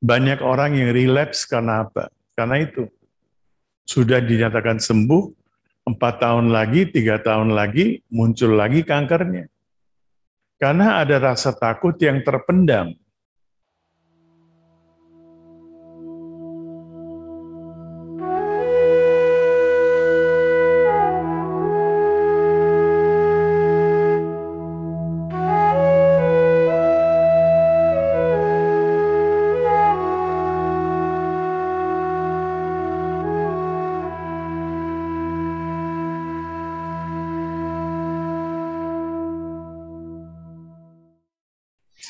Banyak orang yang relapse karena apa? Karena itu sudah dinyatakan sembuh, 4 tahun lagi, 3 tahun lagi, muncul lagi kankernya. Karena ada rasa takut yang terpendam.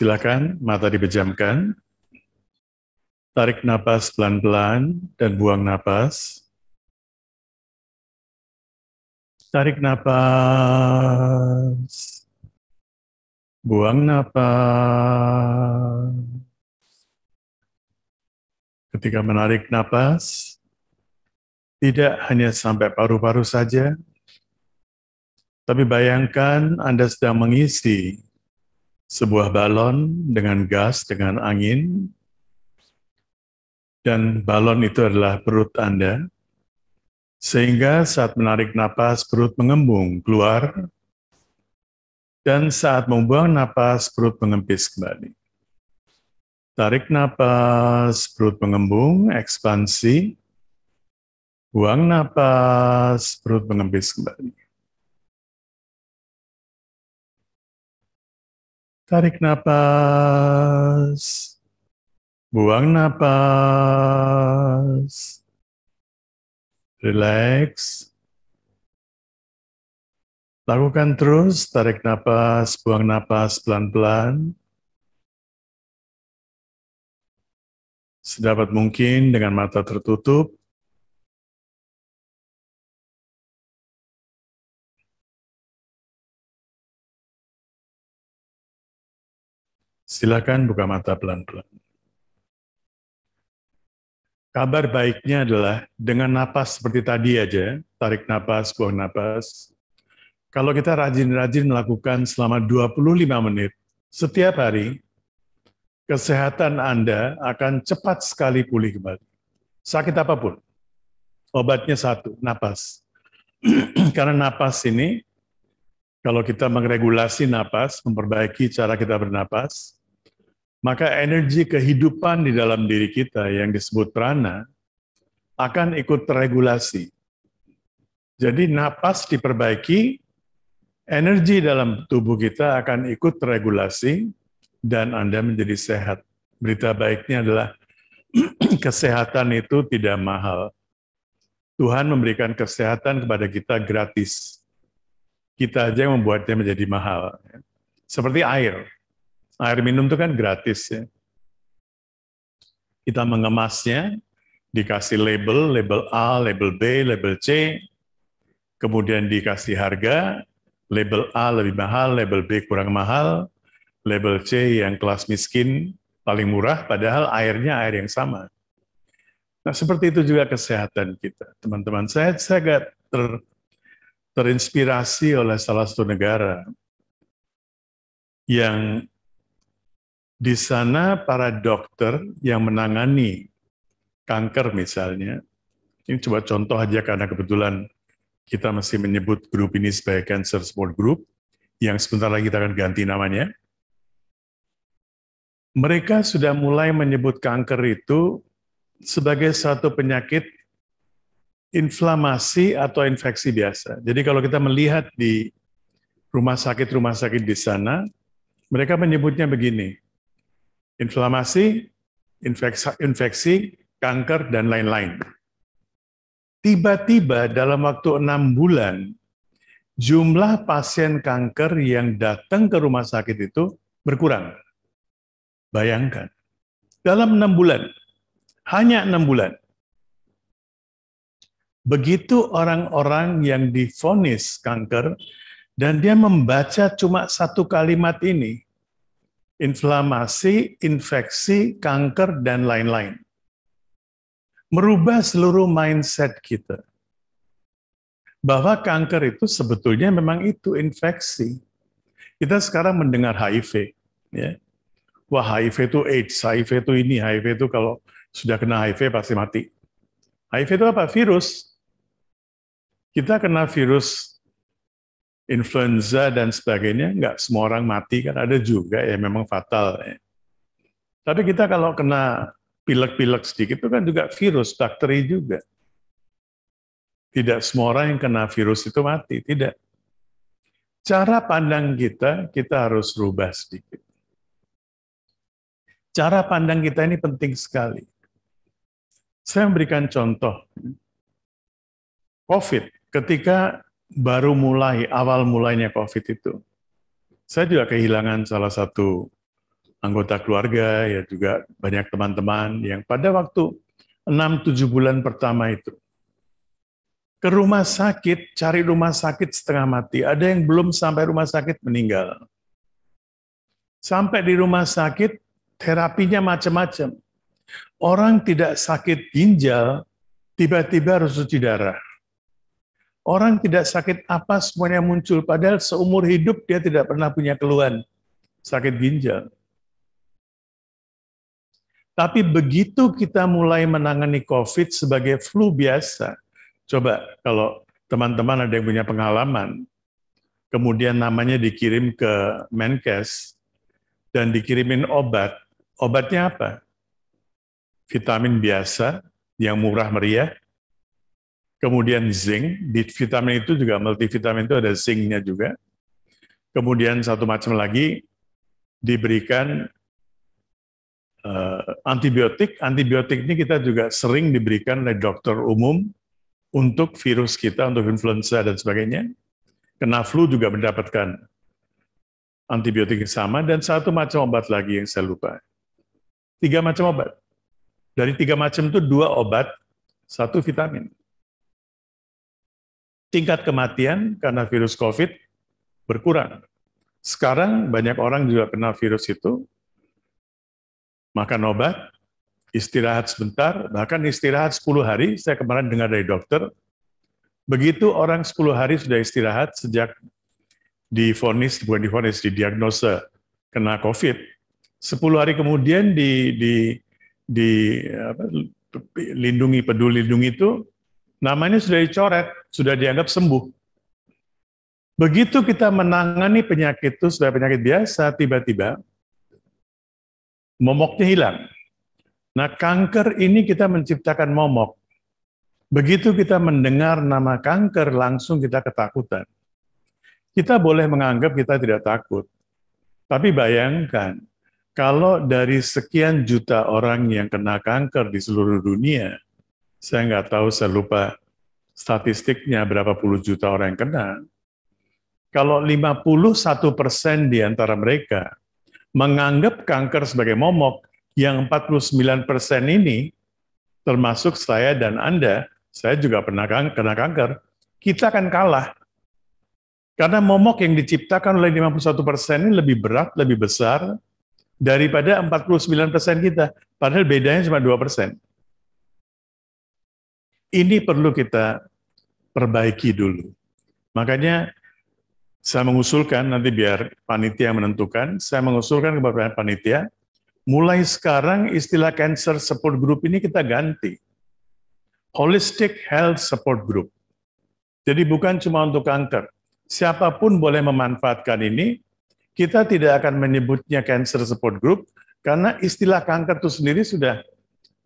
Silakan, mata dipejamkan. Tarik napas pelan-pelan dan buang napas. Tarik napas. Buang napas. Ketika menarik napas, tidak hanya sampai paru-paru saja, tapi bayangkan Anda sedang mengisi sebuah balon dengan gas, dengan angin, dan balon itu adalah perut Anda, sehingga saat menarik napas perut mengembung keluar, dan saat membuang napas perut mengempis kembali. Tarik napas, perut mengembung, ekspansi, buang napas, perut mengempis kembali. Tarik napas, buang napas, relax. Lakukan terus, tarik napas, buang napas pelan-pelan. Sedapat mungkin dengan mata tertutup. Silakan buka mata pelan-pelan. Kabar baiknya adalah dengan napas seperti tadi aja, tarik napas, buang napas. Kalau kita rajin-rajin melakukan selama 25 menit setiap hari, kesehatan Anda akan cepat sekali pulih kembali. Sakit apapun, obatnya satu, napas. Karena napas ini, kalau kita meregulasi napas, memperbaiki cara kita bernapas, maka energi kehidupan di dalam diri kita yang disebut prana akan ikut teregulasi. Jadi napas diperbaiki, energi dalam tubuh kita akan ikut teregulasi, dan Anda menjadi sehat. Berita baiknya adalah kesehatan itu tidak mahal. Tuhan memberikan kesehatan kepada kita gratis. Kita aja yang membuatnya menjadi mahal. Seperti air. Air minum itu kan gratis ya. Kita mengemasnya, dikasih label, label A, label B, label C, kemudian dikasih harga, label A lebih mahal, label B kurang mahal, label C yang kelas miskin paling murah, padahal airnya air yang sama. Nah, seperti itu juga kesehatan kita. Teman-teman, saya agak terinspirasi oleh salah satu negara yang di sana para dokter yang menangani kanker misalnya, ini coba contoh aja karena kebetulan kita masih menyebut grup ini sebagai Cancer Support Group, yang sebentar lagi kita akan ganti namanya. Mereka sudah mulai menyebut kanker itu sebagai satu penyakit inflamasi atau infeksi biasa. Jadi kalau kita melihat di rumah sakit di sana, mereka menyebutnya begini, inflamasi, infeksi, kanker, dan lain-lain. Tiba-tiba dalam waktu 6 bulan, jumlah pasien kanker yang datang ke rumah sakit itu berkurang. Bayangkan, dalam 6 bulan, hanya 6 bulan. Begitu orang-orang yang divonis kanker, dan dia membaca cuma satu kalimat ini, inflamasi, infeksi, kanker, dan lain-lain. Merubah seluruh mindset kita. Bahwa kanker itu sebetulnya memang itu infeksi. Kita sekarang mendengar HIV. Ya. wah HIV itu AIDS, HIV itu ini, HIV itu kalau sudah kena HIV pasti mati. HIV itu apa? Virus. Kita kena virus influenza dan sebagainya, nggak semua orang mati, kan ada juga ya memang fatal. Ya. Tapi kita kalau kena pilek-pilek sedikit itu kan juga virus, bakteri juga. Tidak semua orang yang kena virus itu mati, tidak. Cara pandang kita harus rubah sedikit. Cara pandang kita ini penting sekali. Saya memberikan contoh. COVID, ketika baru mulai, awal mulainya COVID itu, saya juga kehilangan salah satu anggota keluarga, ya juga banyak teman-teman yang pada waktu 6-7 bulan pertama itu, ke rumah sakit, cari rumah sakit setengah mati, ada yang belum sampai rumah sakit meninggal. Sampai di rumah sakit, terapinya macam-macam. Orang tidak sakit ginjal, tiba-tiba harus cuci darah. Orang tidak sakit apa semuanya muncul, padahal seumur hidup dia tidak pernah punya keluhan sakit ginjal. Tapi begitu kita mulai menangani COVID sebagai flu biasa, coba kalau teman-teman ada yang punya pengalaman, kemudian namanya dikirim ke Menkes, dan dikirimin obat, obatnya apa? Vitamin biasa, yang murah meriah, kemudian zinc, di vitamin itu juga multivitamin itu ada zincnya juga. Kemudian satu macam lagi diberikan antibiotik. Antibiotik ini kita juga sering diberikan oleh dokter umum untuk virus kita, untuk influenza dan sebagainya. Kena flu juga mendapatkan antibiotik yang sama, dan satu macam obat lagi yang saya lupa. 3 macam obat. Dari 3 macam itu 2 obat, 1 vitamin. Tingkat kematian karena virus COVID berkurang. Sekarang banyak orang juga kena virus itu, makan obat, istirahat sebentar, bahkan istirahat 10 hari, saya kemarin dengar dari dokter, begitu orang 10 hari sudah istirahat sejak divonis, bukan divonis, didiagnosa kena COVID, 10 hari kemudian lindungi, peduli lindungi itu, namanya sudah dicoret, sudah dianggap sembuh. Begitu kita menangani penyakit itu sebagai penyakit biasa, tiba-tiba momoknya hilang. Nah, kanker ini kita menciptakan momok. Begitu kita mendengar nama kanker, langsung kita ketakutan. Kita boleh menganggap kita tidak takut. Tapi bayangkan, kalau dari sekian juta orang yang kena kanker di seluruh dunia, saya nggak tahu, saya lupa statistiknya berapa puluh juta orang yang kena. Kalau 51% di antara mereka menganggap kanker sebagai momok, yang 49% ini, termasuk saya dan Anda, saya juga pernah kena kanker, kita akan kalah. Karena momok yang diciptakan oleh 51% ini lebih berat, lebih besar daripada 49% kita. Padahal bedanya cuma 2%. Ini perlu kita perbaiki dulu. Makanya saya mengusulkan, nanti biar panitia menentukan, saya mengusulkan kepada panitia, mulai sekarang istilah Cancer Support Group ini kita ganti. Holistic Health Support Group. Jadi bukan cuma untuk kanker. Siapapun boleh memanfaatkan ini, kita tidak akan menyebutnya Cancer Support Group, karena istilah kanker itu sendiri sudah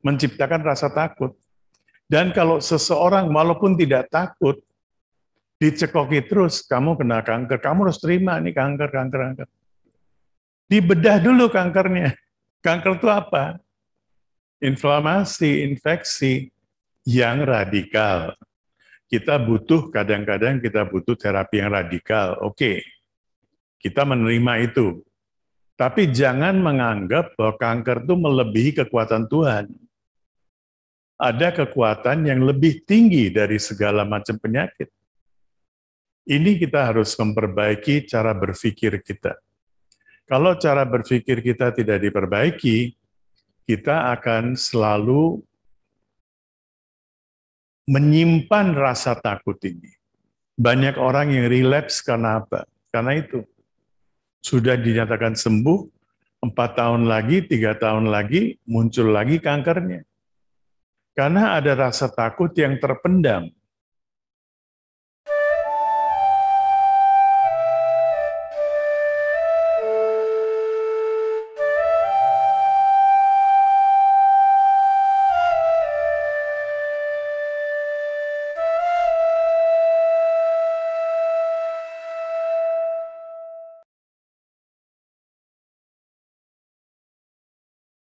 menciptakan rasa takut. Dan kalau seseorang walaupun tidak takut, dicekoki terus, kamu kena kanker, kamu harus terima ini kanker. Dibedah dulu kankernya. Kanker itu apa? Inflamasi, infeksi yang radikal. Kita butuh, kadang-kadang kita butuh terapi yang radikal. Oke, kita menerima itu. Tapi jangan menganggap bahwa kanker itu melebihi kekuatan Tuhan. Ada kekuatan yang lebih tinggi dari segala macam penyakit. Ini kita harus memperbaiki cara berpikir kita. Kalau cara berpikir kita tidak diperbaiki, kita akan selalu menyimpan rasa takut ini. Banyak orang yang relapse karena apa? Karena itu. Sudah dinyatakan sembuh, 4 tahun lagi, 3 tahun lagi, muncul lagi kankernya. Karena ada rasa takut yang terpendam.